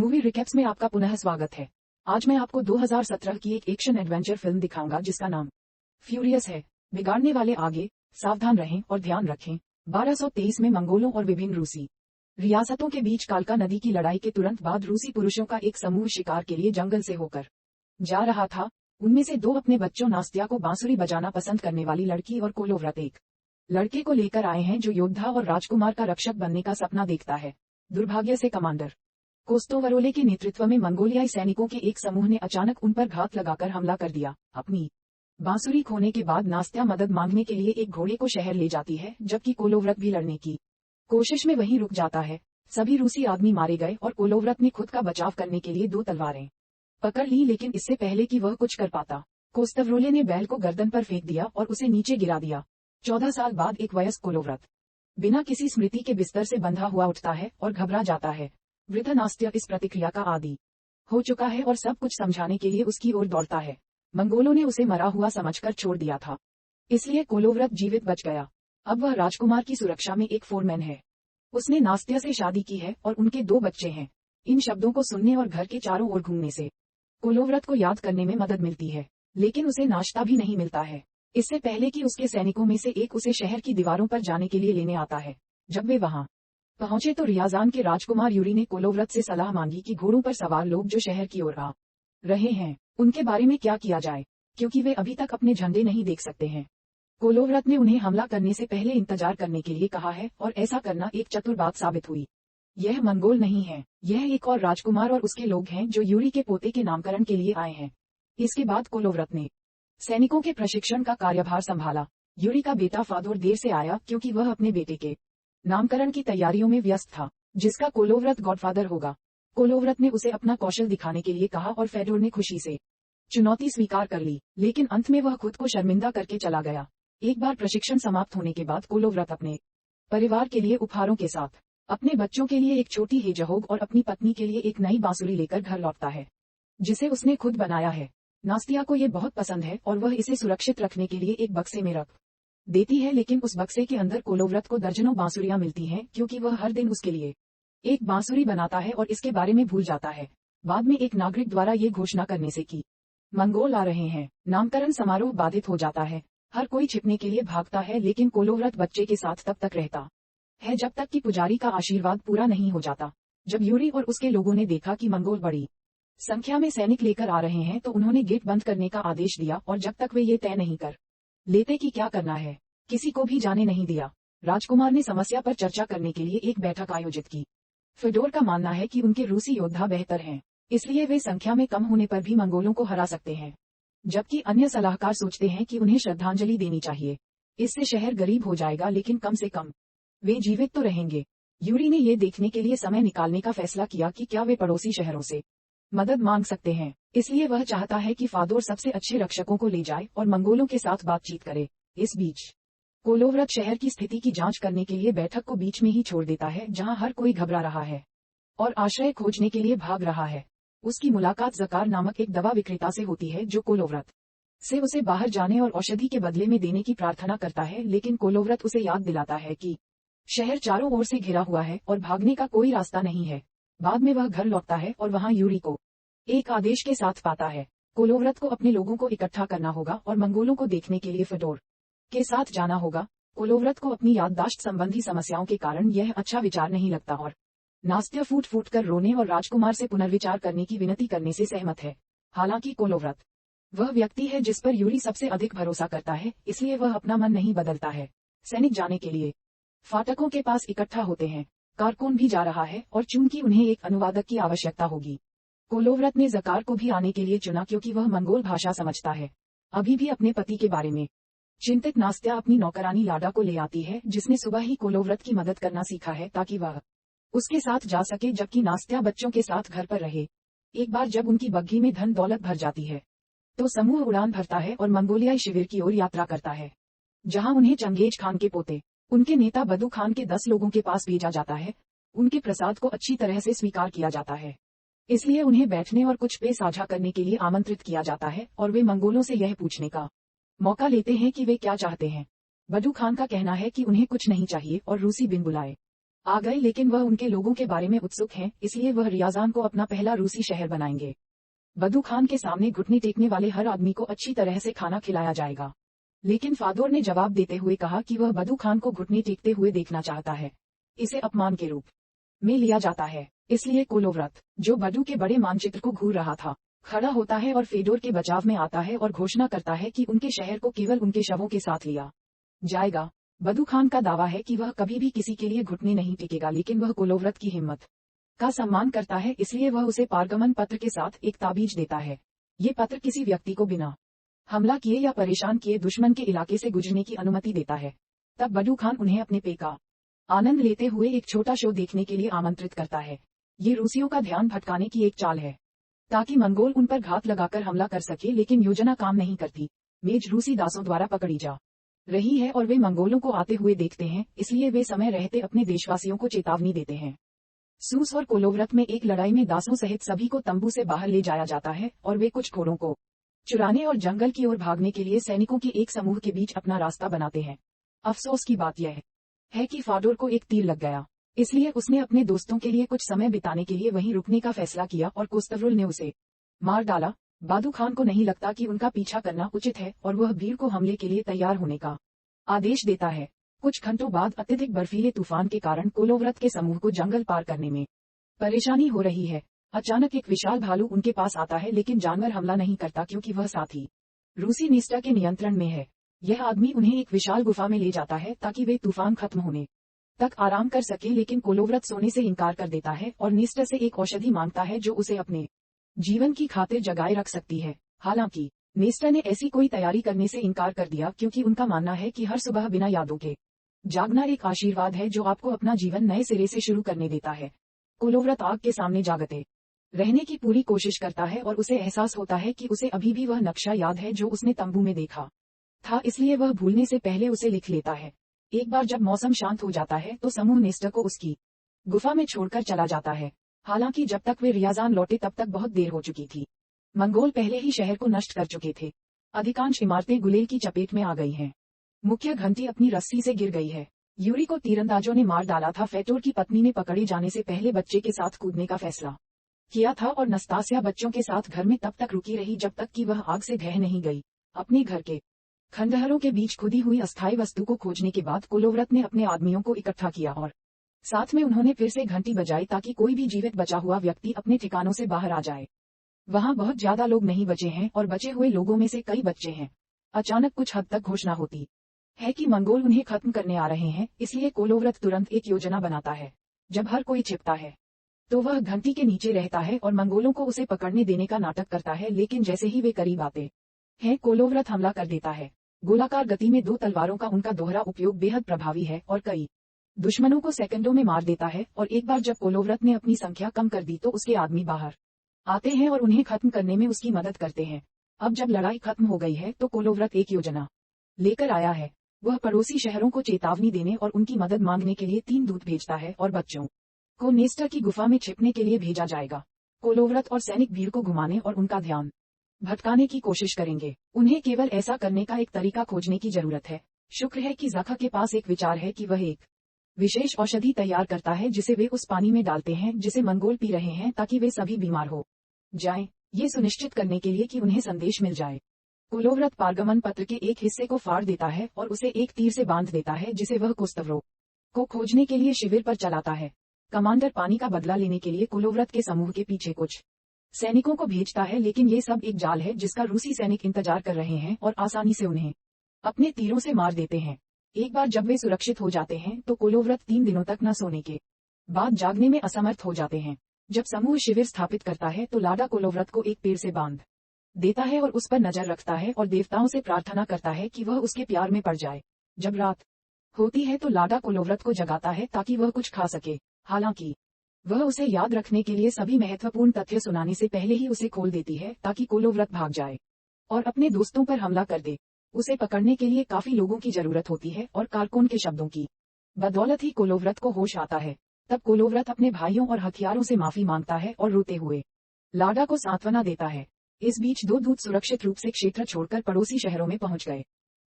Movie recaps में आपका पुनः स्वागत है। आज मैं आपको 2017 की एक एक्शन एडवेंचर फिल्म दिखाऊंगा जिसका नाम फ्यूरियस है। बिगाड़ने वाले आगे, सावधान रहें और ध्यान रखें। 1223 में मंगोलों और विभिन्न रूसी रियासतों के बीच कालका नदी की लड़ाई के तुरंत बाद रूसी पुरुषों का एक समूह शिकार के लिए जंगल से होकर जा रहा था। उनमें से दो अपने बच्चों नास्त्या को बांसुरी बजाना पसंद करने वाली लड़की और कोलोव्रत एक लड़के को लेकर आए हैं जो योद्धा और राजकुमार का रक्षक बनने का सपना देखता है। दुर्भाग्य से कमांडर कोस्तोवरोले के नेतृत्व में मंगोलियाई सैनिकों के एक समूह ने अचानक उन पर घात लगाकर हमला कर दिया। अपनी बांसुरी खोने के बाद नास्त्या मदद मांगने के लिए एक घोड़े को शहर ले जाती है, जबकि कोलोव्रत भी लड़ने की कोशिश में वहीं रुक जाता है। सभी रूसी आदमी मारे गए और कोलोव्रत ने खुद का बचाव करने के लिए दो तलवारें पकड़ ली, लेकिन इससे पहले कि वह कुछ कर पाता, कोस्तोवरोले ने बैल को गर्दन पर फेंक दिया और उसे नीचे गिरा दिया। 14 साल बाद एक वयस्क कोलोव्रत बिना किसी स्मृति के बिस्तर से बंधा हुआ उठता है और घबरा जाता है। वृद्ध नास्त्या इस प्रतिक्रिया का आदी हो चुका है और सब कुछ समझाने के लिए उसकी ओर दौड़ता है। मंगोलों ने उसे मरा हुआ समझकर छोड़ दिया था, इसलिए कोलोव्रत जीवित बच गया। अब वह राजकुमार की सुरक्षा में एक फोरमैन है। उसने नास्त्या से शादी की है और उनके दो बच्चे हैं। इन शब्दों को सुनने और घर के चारों ओर घूमने से कोलोव्रत को याद करने में मदद मिलती है, लेकिन उसे नाश्ता भी नहीं मिलता है। इससे पहले कि उसके सैनिकों में से एक उसे शहर की दीवारों पर जाने के लिए लेने आता है। जब वे वहां पहुंचे तो रियाजान के राजकुमार यूरी ने कोलोव्रत से सलाह मांगी कि घोड़ों पर सवार लोग जो शहर की ओर आ रहे हैं उनके बारे में क्या किया जाए, क्योंकि वे अभी तक अपने झंडे नहीं देख सकते हैं। कोलोव्रत ने उन्हें हमला करने से पहले इंतजार करने के लिए कहा है और ऐसा करना एक चतुर बात साबित हुई। यह मंगोल नहीं है, यह एक और राजकुमार और उसके लोग हैं जो यूरी के पोते के नामकरण के लिए आए हैं। इसके बाद कोलोव्रत ने सैनिकों के प्रशिक्षण का कार्यभार संभाला। यूरी का बेटा फादोर देर से आया क्योंकि वह अपने बेटे के नामकरण की तैयारियों में व्यस्त था, जिसका कोलोव्रत गॉडफादर होगा। कोलोव्रत ने उसे अपना कौशल दिखाने के लिए कहा और फेडोर ने खुशी से चुनौती स्वीकार कर ली, लेकिन अंत में वह खुद को शर्मिंदा करके चला गया। एक बार प्रशिक्षण समाप्त होने के बाद कोलोव्रत अपने परिवार के लिए उपहारों के साथ अपने बच्चों के लिए एक छोटी हेजहोग और अपनी पत्नी के लिए एक नई बांसुरी लेकर घर लौटता है, जिसे उसने खुद बनाया है। नास्त्या को ये बहुत पसंद है और वह इसे सुरक्षित रखने के लिए एक बक्से में रख देती है, लेकिन उस बक्से के अंदर कोलोव्रत को दर्जनों बांसुरियां मिलती हैं, क्योंकि वह हर दिन उसके लिए एक बांसुरी बनाता है और इसके बारे में भूल जाता है। बाद में एक नागरिक द्वारा ये घोषणा करने से कि मंगोल आ रहे हैं, नामकरण समारोह बाधित हो जाता है। हर कोई छिपने के लिए भागता है, लेकिन कोलोव्रत बच्चे के साथ तब तक रहता है जब तक कि पुजारी का आशीर्वाद पूरा नहीं हो जाता। जब यूरी और उसके लोगों ने देखा कि मंगोल बड़ी संख्या में सैनिक लेकर आ रहे हैं तो उन्होंने गेट बंद करने का आदेश दिया, और जब तक वे ये तय नहीं कर लेते कि क्या करना है, किसी को भी जाने नहीं दिया। राजकुमार ने समस्या पर चर्चा करने के लिए एक बैठक आयोजित की। फेडोर का मानना है कि उनके रूसी योद्धा बेहतर हैं, इसलिए वे संख्या में कम होने पर भी मंगोलों को हरा सकते हैं, जबकि अन्य सलाहकार सोचते हैं कि उन्हें श्रद्धांजलि देनी चाहिए। इससे शहर गरीब हो जाएगा, लेकिन कम से कम वे जीवित तो रहेंगे। यूरी ने ये देखने के लिए समय निकालने का फैसला किया कि क्या वे पड़ोसी शहरों से मदद मांग सकते हैं, इसलिए वह चाहता है कि फादोर सबसे अच्छे रक्षकों को ले जाए और मंगोलों के साथ बातचीत करे। इस बीच कोलोव्रत शहर की स्थिति की जांच करने के लिए बैठक को बीच में ही छोड़ देता है, जहां हर कोई घबरा रहा है और आश्रय खोजने के लिए भाग रहा है। उसकी मुलाकात जकार नामक एक दवा विक्रेता से होती है, जो कोलोव्रत से उसे बाहर जाने और औषधि के बदले में देने की प्रार्थना करता है, लेकिन कोलोव्रत उसे याद दिलाता है कि शहर चारों ओर से घिरा हुआ है और भागने का कोई रास्ता नहीं है। बाद में वह घर लौटता है और वहां यूरी को एक आदेश के साथ पाता है। कोलोव्रत को अपने लोगों को इकट्ठा करना होगा और मंगोलों को देखने के लिए फेडोर के साथ जाना होगा। कोलोव्रत को अपनी याददाश्त संबंधी समस्याओं के कारण यह अच्छा विचार नहीं लगता और नास्त्या फूट फूट कर रोने और राजकुमार से पुनर्विचार करने की विनती करने से सहमत है। हालांकि कोलोव्रत वह व्यक्ति है जिस पर यूरी सबसे अधिक भरोसा करता है, इसलिए वह अपना मन नहीं बदलता है। सैनिक जाने के लिए फाटकों के पास इकट्ठा होते हैं। कारकुन भी जा रहा है और चूंकि उन्हें एक अनुवादक की आवश्यकता होगी, कोलोव्रत ने जकार को भी आने के लिए चुना, क्योंकि वह मंगोल भाषा समझता है। अभी भी अपने पति के बारे में चिंतित नास्त्या अपनी नौकरानी लाडा को ले आती है, जिसने सुबह ही कोलोव्रत की मदद करना सीखा है ताकि वह उसके साथ जा सके, जबकि नास्त्या बच्चों के साथ घर पर रहे। एक बार जब उनकी बग्घी में धन दौलत भर जाती है तो समूह उड़ान भरता है और मंगोलियाई शिविर की ओर यात्रा करता है, जहां उन्हें चंगेज खान के पोते उनके नेता बदू खान के 10 लोगों के पास भेजा जाता है। उनके प्रसाद को अच्छी तरह से स्वीकार किया जाता है, इसलिए उन्हें बैठने और कुछ पेय साझा करने के लिए आमंत्रित किया जाता है, और वे मंगोलों से यह पूछने का मौका लेते हैं कि वे क्या चाहते हैं। बदू खान का कहना है कि उन्हें कुछ नहीं चाहिए और रूसी बिन बुलाए आ गए, लेकिन वह उनके लोगों के बारे में उत्सुक हैं, इसलिए वह रियाजान को अपना पहला रूसी शहर बनाएंगे। बदू खान के सामने घुटने टेकने वाले हर आदमी को अच्छी तरह से खाना खिलाया जाएगा। लेकिन फादोर ने जवाब देते हुए कहा कि वह बदू खान को घुटने टेकते हुए देखना चाहता है। इसे अपमान के रूप में लिया जाता है। इसलिए कोलोव्रत, जो बदू के बड़े मानचित्र को घूर रहा था, खड़ा होता है और फेडोर के बचाव में आता है और घोषणा करता है कि उनके शहर को केवल उनके शवों के साथ लिया जाएगा। बदू खान का दावा है कि वह कभी भी किसी के लिए घुटने नहीं टेकेगा, लेकिन वह कोलोव्रत की हिम्मत का सम्मान करता है, इसलिए वह उसे पारगमन पत्र के साथ एक ताबीज देता है। ये पत्र किसी व्यक्ति को बिना हमला किए या परेशान किए दुश्मन के इलाके से गुजरने की अनुमति देता है। तब बदू खान उन्हें अपने पे का आनंद लेते हुए एक छोटा शो देखने के लिए आमंत्रित करता है। ये रूसियों का ध्यान भटकाने की एक चाल है, ताकि मंगोल उन पर घात लगाकर हमला कर सके, लेकिन योजना काम नहीं करती। मेज रूसी दासों द्वारा पकड़ी जा रही है और वे मंगोलों को आते हुए देखते हैं, इसलिए वे समय रहते अपने देशवासियों को चेतावनी देते हैं। सूस और कोलोव्रत में एक लड़ाई में दासों सहित सभी को तंबू से बाहर ले जाया जाता है और वे कुछ घोड़ों को चुराने और जंगल की ओर भागने के लिए सैनिकों के एक समूह के बीच अपना रास्ता बनाते हैं। अफसोस की बात यह है कि फाडोर को एक तीर लग गया, इसलिए उसने अपने दोस्तों के लिए कुछ समय बिताने के लिए वहीं रुकने का फैसला किया और कोस्तवरुल ने उसे मार डाला। बादू खान को नहीं लगता कि उनका पीछा करना उचित है और वह भीड़ को हमले के लिए तैयार होने का आदेश देता है। कुछ घंटों बाद अत्यधिक बर्फीले तूफान के कारण कोलोव्रत के समूह को जंगल पार करने में परेशानी हो रही है। अचानक एक विशाल भालू उनके पास आता है, लेकिन जानवर हमला नहीं करता क्योंकि वह साथी रूसी निष्ठा के नियंत्रण में है। यह आदमी उन्हें एक विशाल गुफा में ले जाता है ताकि वे तूफान खत्म होने तक आराम कर सके, लेकिन कोलोव्रत सोने से इनकार कर देता है और निष्ठा से एक औषधि मांगता है जो उसे अपने जीवन की खातिर जगाए रख सकती है। हालांकि निष्ठा ने ऐसी कोई तैयारी करने से इनकार कर दिया, क्योंकि उनका मानना है कि हर सुबह बिना यादों के जागना एक आशीर्वाद है जो आपको अपना जीवन नए सिरे से शुरू करने देता है। कोलोव्रत आग के सामने जागते रहने की पूरी कोशिश करता है और उसे एहसास होता है कि उसे अभी भी वह नक्शा याद है जो उसने तंबू में देखा था, इसलिए वह भूलने से पहले उसे लिख लेता है। एक बार जब मौसम शांत हो जाता है तो समूह निष्ठा को उसकी गुफा में छोड़कर चला जाता है। हालांकि जब तक वे रियाजान लौटे तब तक बहुत देर हो चुकी थी। मंगोल पहले ही शहर को नष्ट कर चुके थे। अधिकांश इमारतें गुलेल की चपेट में आ गई हैं। मुख्य घंटी अपनी रस्सी से गिर गई है। यूरी को तीरंदाजों ने मार डाला था। फेटोर की पत्नी ने पकड़े जाने से पहले बच्चे के साथ कूदने का फैसला किया था और नस्तासिया बच्चों के साथ घर में तब तक रुकी रही जब तक कि वह आग से ढह नहीं गई। अपने घर के खंडहरों के बीच खुदी हुई अस्थायी वस्तु को खोजने के बाद कोलोव्रत ने अपने आदमियों को इकट्ठा किया और साथ में उन्होंने फिर से घंटी बजाई ताकि कोई भी जीवित बचा हुआ व्यक्ति अपने ठिकानों से बाहर आ जाए। वहां बहुत ज्यादा लोग नहीं बचे हैं और बचे हुए लोगों में से कई बच्चे हैं। अचानक कुछ हद तक घोषणा होती है कि मंगोल उन्हें खत्म करने आ रहे हैं, इसलिए कोलोव्रत तुरंत एक योजना बनाता है। जब हर कोई छिपता है तो वह घंटी के नीचे रहता है और मंगोलों को उसे पकड़ने देने का नाटक करता है, लेकिन जैसे ही वे करीब आते हैं कोलोव्रत हमला कर देता है। गोलाकार गति में 2 तलवारों का उनका दोहरा उपयोग बेहद प्रभावी है और कई दुश्मनों को सेकंडों में मार देता है। और एक बार जब कोलोव्रत ने अपनी संख्या कम कर दी तो उसके आदमी बाहर आते हैं और उन्हें खत्म करने में उसकी मदद करते हैं। अब जब लड़ाई खत्म हो गई है तो कोलोव्रत एक योजना लेकर आया है। वह पड़ोसी शहरों को चेतावनी देने और उनकी मदद मांगने के लिए 3 दूत भेजता है और बच्चों को नेस्टा की गुफा में छिपने के लिए भेजा जाएगा। कोलोव्रत और सैनिक भीड़ को घुमाने और उनका ध्यान भटकाने की कोशिश करेंगे। उन्हें केवल ऐसा करने का एक तरीका खोजने की जरूरत है। शुक्र है कि ज़खा के पास एक विचार है कि वह एक विशेष औषधि तैयार करता है जिसे वे उस पानी में डालते हैं जिसे मंगोल पी रहे हैं, ताकि वे सभी बीमार हो जाएं, ये सुनिश्चित करने के लिए कि उन्हें संदेश मिल जाए। कोलोव्रत पारगमन पत्र के एक हिस्से को फाड़ देता है और उसे एक तीर से बांध देता है, जिसे वह कोस्तवरो को खोजने के लिए शिविर पर चलाता है। कमांडर पानी का बदला लेने के लिए कोलोव्रत के समूह के पीछे कुछ सैनिकों को भेजता है, लेकिन ये सब एक जाल है जिसका रूसी सैनिक इंतजार कर रहे हैं और आसानी से उन्हें अपने तीरों से मार देते हैं। एक बार जब वे सुरक्षित हो जाते हैं तो कोलोव्रत 3 दिनों तक न सोने के बाद जागने में असमर्थ हो जाते हैं। जब समूह शिविर स्थापित करता है तो लाडा कोलोव्रत को एक पेड़ से बांध देता है और उस पर नजर रखता है और देवताओं से प्रार्थना करता है कि वह उसके प्यार में पड़ जाए। जब रात होती है तो लाडा कोलोव्रत को जगाता है ताकि वह कुछ खा सके। हालांकि वह उसे याद रखने के लिए सभी महत्वपूर्ण तथ्य सुनाने से पहले ही उसे खोल देती है ताकि कोलोव्रत भाग जाए और अपने दोस्तों पर हमला कर दे। उसे पकड़ने के लिए काफी लोगों की जरूरत होती है और कारकुन के शब्दों की बदौलत ही कोलोव्रत को होश आता है। तब कोलोव्रत अपने भाइयों और हथियारों से माफी मांगता है और रोते हुए लाडा को सांत्वना देता है। इस बीच 2 दूत सुरक्षित रूप से क्षेत्र छोड़कर पड़ोसी शहरों में पहुंच गए,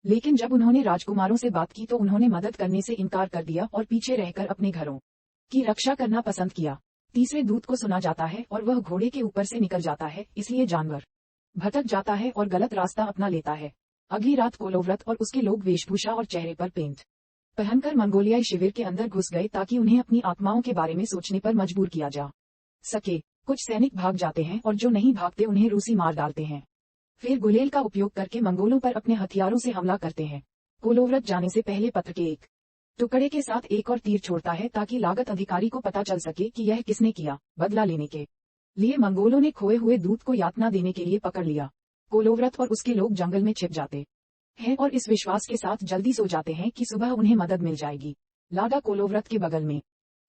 लेकिन जब उन्होंने राजकुमारों से बात की तो उन्होंने मदद करने से इनकार कर दिया और पीछे रहकर अपने घरों की रक्षा करना पसंद किया। तीसरे दूत को सुना जाता है और वह घोड़े के ऊपर से निकल जाता है, इसलिए जानवर भटक जाता है और गलत रास्ता अपना लेता है। अगली रात कोलोव्रत और उसके लोग वेशभूषा और चेहरे पर पेंट पहनकर मंगोलियाई शिविर के अंदर घुस गए ताकि उन्हें अपनी आत्माओं के बारे में सोचने पर मजबूर किया जा सके। कुछ सैनिक भाग जाते हैं और जो नहीं भागते उन्हें रूसी मार डालते हैं। फिर गुलेल का उपयोग करके मंगोलों पर अपने हथियारों से हमला करते हैं। कोलोव्रत जाने से पहले पत्र के एक टुकड़े के साथ एक और तीर छोड़ता है ताकि लागत अधिकारी को पता चल सके कि यह किसने किया। बदला लेने के लिए मंगोलों ने खोए हुए दूत को यातना देने के लिए पकड़ लिया। कोलोव्रत और उसके लोग जंगल में छिप जाते हैं और इस विश्वास के साथ जल्दी सो जाते हैं कि सुबह उन्हें मदद मिल जाएगी। लाडा कोलोव्रत के बगल में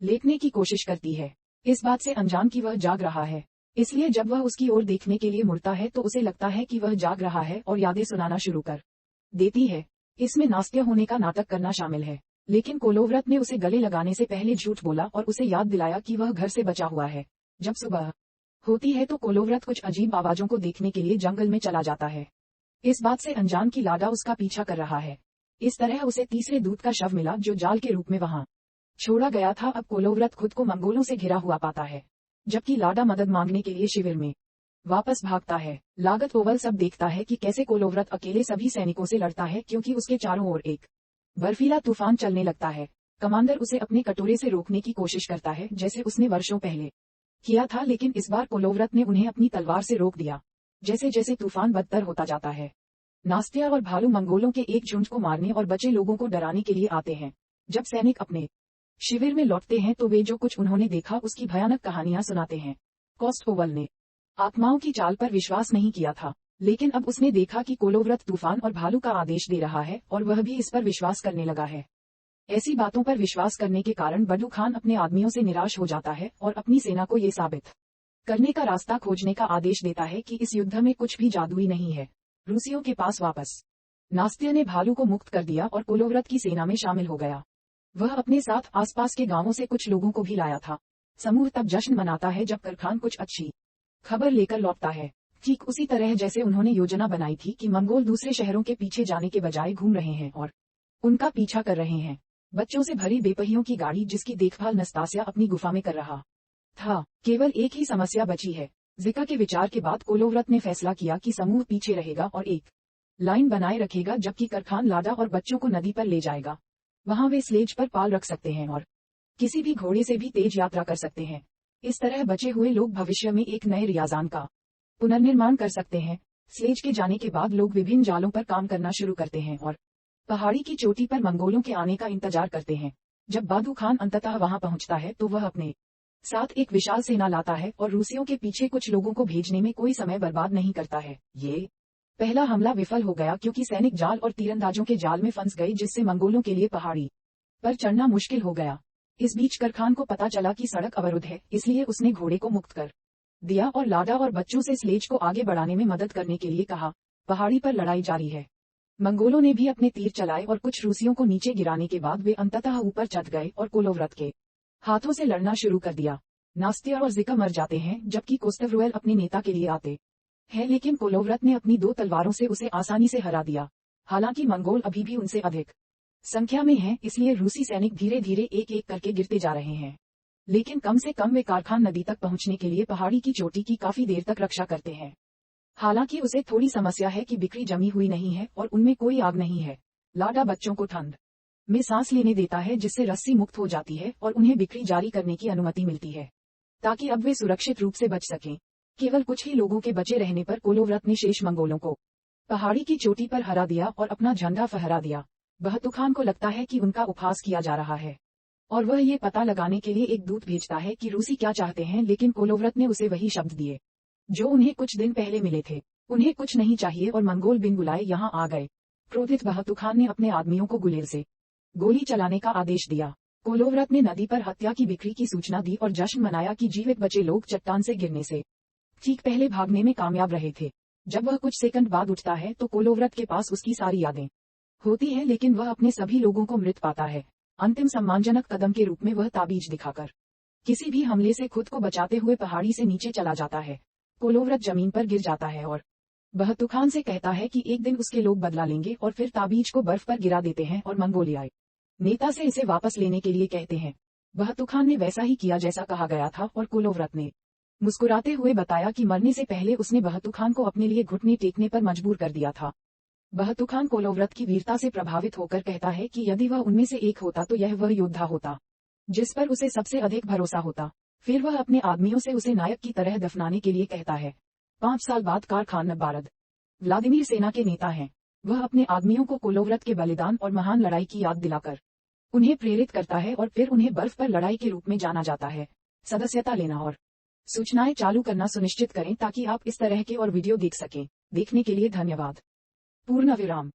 लेटने की कोशिश करती है, इस बात से अनजान कि वह जाग रहा है। इसलिए जब वह उसकी ओर देखने के लिए मुड़ता है तो उसे लगता है कि वह जाग रहा है और यादें सुनाना शुरू कर देती है। इसमें नास्त्य होने का नाटक करना शामिल है, लेकिन कोलोव्रत ने उसे गले लगाने से पहले झूठ बोला और उसे याद दिलाया कि वह घर से बचा हुआ है। जब सुबह होती है तो कोलोव्रत कुछ अजीब आवाजों को देखने के लिए जंगल में चला जाता है, इस बात से अनजान कि लाडा उसका पीछा कर रहा है। इस तरह उसे तीसरे दूत का शव मिला जो जाल के रूप में वहां छोड़ा गया था। अब कोलोव्रत खुद को मंगोलों से घिरा हुआ पाता है, जबकि लाडा मदद मांगने के लिए शिविर में वापस भागता है। लागत ओवल सब देखता है कि कैसे कोलोव्रत अकेले सभी सैनिकों से लड़ता है क्योंकि उसके चारों ओर एक बर्फीला तूफान चलने लगता है। कमांडर उसे अपने कटोरे से रोकने की कोशिश करता है जैसे उसने वर्षों पहले किया था, लेकिन इस बार कोलोव्रत ने उन्हें अपनी तलवार से रोक दिया। जैसे जैसे तूफान बदतर होता जाता है, नास्त्या और भालू मंगोलों के एक झुंड को मारने और बचे लोगों को डराने के लिए आते हैं। जब सैनिक अपने शिविर में लौटते हैं तो वे जो कुछ उन्होंने देखा उसकी भयानक कहानियां सुनाते हैं। कॉस्ट ओवल ने आत्माओं की चाल पर विश्वास नहीं किया था, लेकिन अब उसने देखा कि कोलोव्रत तूफान और भालू का आदेश दे रहा है और वह भी इस पर विश्वास करने लगा है। ऐसी बातों पर विश्वास करने के कारण बडू खान अपने आदमियों से निराश हो जाता है और अपनी सेना को ये साबित करने का रास्ता खोजने का आदेश देता है कि इस युद्ध में कुछ भी जादुई नहीं है। रूसियों के पास वापस नास्त्य ने भालू को मुक्त कर दिया और कोलोव्रत की सेना में शामिल हो गया। वह अपने साथ आसपास के गांवों से कुछ लोगों को भी लाया था। समूह तब जश्न मनाता है जब करखान कुछ अच्छी खबर लेकर लौटता है, ठीक उसी तरह जैसे उन्होंने योजना बनाई थी कि मंगोल दूसरे शहरों के पीछे जाने के बजाय घूम रहे हैं और उनका पीछा कर रहे हैं। बच्चों से भरी बेपहियों की गाड़ी जिसकी देखभाल नस्तासिया अपनी गुफा में कर रहा था। केवल एक ही समस्या बची है। जिका के विचार के बाद कोलोव्रत ने फैसला किया कि समूह पीछे रहेगा और एक लाइन बनाए रखेगा, जबकि करखान लाडा और बच्चों को नदी पर ले जाएगा। वहां वे स्लेज पर पाल रख सकते हैं और किसी भी घोड़े से भी तेज यात्रा कर सकते हैं। इस तरह बचे हुए लोग भविष्य में एक नए रियाजान का पुनर्निर्माण कर सकते हैं। स्लेज के जाने के बाद लोग विभिन्न जालों पर काम करना शुरू करते हैं और पहाड़ी की चोटी पर मंगोलों के आने का इंतजार करते हैं। जब बादू खान अंततः वहां पहुंचता है तो वह अपने साथ एक विशाल सेना लाता है और रूसियों के पीछे कुछ लोगों को भेजने में कोई समय बर्बाद नहीं करता है। ये पहला हमला विफल हो गया क्योंकि सैनिक जाल और तीरंदाजों के जाल में फंस गए, जिससे मंगोलों के लिए पहाड़ी पर चढ़ना मुश्किल हो गया। इस बीच करखान को पता चला कि सड़क अवरुद्ध है, इसलिए उसने घोड़े को मुक्त कर दिया और लाडा और बच्चों से स्लेज को आगे बढ़ाने में मदद करने के लिए कहा। पहाड़ी पर लड़ाई जारी है। मंगोलों ने भी अपने तीर चलाए और कुछ रूसियों को नीचे गिराने के बाद वे अंततः ऊपर चढ़ गए और कोलोव्रत के हाथों से लड़ना शुरू कर दिया। नास्त्या और जिका मर जाते हैं, जबकि कोस्टवरुएल अपने नेता के लिए आते हैं, लेकिन कोलोव्रत ने अपनी 2 तलवारों से उसे आसानी से हरा दिया। हालांकि मंगोल अभी भी उनसे अधिक संख्या में हैं, इसलिए रूसी सैनिक धीरे धीरे एक एक करके गिरते जा रहे हैं। लेकिन कम से कम वे कारखान नदी तक पहुंचने के लिए पहाड़ी की चोटी की काफी देर तक रक्षा करते हैं। हालांकि उसे थोड़ी समस्या है कि बिक्री जमी हुई नहीं है और उनमें कोई आग नहीं है। लाडा बच्चों को ठंड में सांस लेने देता है, जिससे रस्सी मुक्त हो जाती है और उन्हें बिक्री जारी करने की अनुमति मिलती है ताकि अब वे सुरक्षित रूप से बच सकें। केवल कुछ ही लोगों के बचे रहने पर कोलोव्रत ने शेष मंगोलों को पहाड़ी की चोटी पर हरा दिया और अपना झंडा फहरा दिया। बहतुखान को लगता है कि उनका उपहास किया जा रहा है और वह ये पता लगाने के लिए एक दूत भेजता है कि रूसी क्या चाहते हैं, लेकिन कोलोव्रत ने उसे वही शब्द दिए जो उन्हें कुछ दिन पहले मिले थे। उन्हें कुछ नहीं चाहिए और मंगोल बिन बुलाए यहाँ आ गए। क्रोधित बहतुखान ने अपने आदमियों को गुलेल से गोली चलाने का आदेश दिया। कोलोव्रत ने नदी पर हत्या की बिक्री की सूचना दी और जश्न मनाया कि जीवित बचे लोग चट्टान से गिरने से ठीक पहले भागने में कामयाब रहे थे। जब वह कुछ सेकंड बाद उठता है तो कोलोव्रत के पास उसकी सारी यादें होती है, लेकिन वह अपने सभी लोगों को मृत पाता है। अंतिम सम्मानजनक कदम के रूप में वह ताबीज दिखाकर किसी भी हमले से खुद को बचाते हुए पहाड़ी से नीचे चला जाता है। कोलोव्रत जमीन पर गिर जाता है और बहतुखान से कहता है कि एक दिन उसके लोग बदला लेंगे और फिर ताबीज को बर्फ पर गिरा देते हैं और मंगोलियाई नेता से इसे वापस लेने के लिए कहते हैं। बहतूखान ने वैसा ही किया जैसा कहा गया था और कोलोव्रत ने मुस्कुराते हुए बताया कि मरने से पहले उसने बहतूखान को अपने लिए घुटने टेकने पर मजबूर कर दिया था। बहतूखान कोलोव्रत की वीरता से प्रभावित होकर कहता है कि यदि वह उनमें से एक होता तो यह वह योद्धा होता जिस पर उसे सबसे अधिक भरोसा होता। फिर वह अपने आदमियों से उसे नायक की तरह दफनाने के लिए कहता है। 5 साल बाद कार खान बारद व्लादिमीर सेना के नेता हैं। वह अपने आदमियों को कोलोव्रत के बलिदान और महान लड़ाई की याद दिलाकर उन्हें प्रेरित करता है और फिर उन्हें बर्फ पर लड़ाई के रूप में जाना जाता है। सदस्यता लेना और सूचनाएं चालू करना सुनिश्चित करें ताकि आप इस तरह के और वीडियो देख सकें। देखने के लिए धन्यवाद। पूर्ण विराम।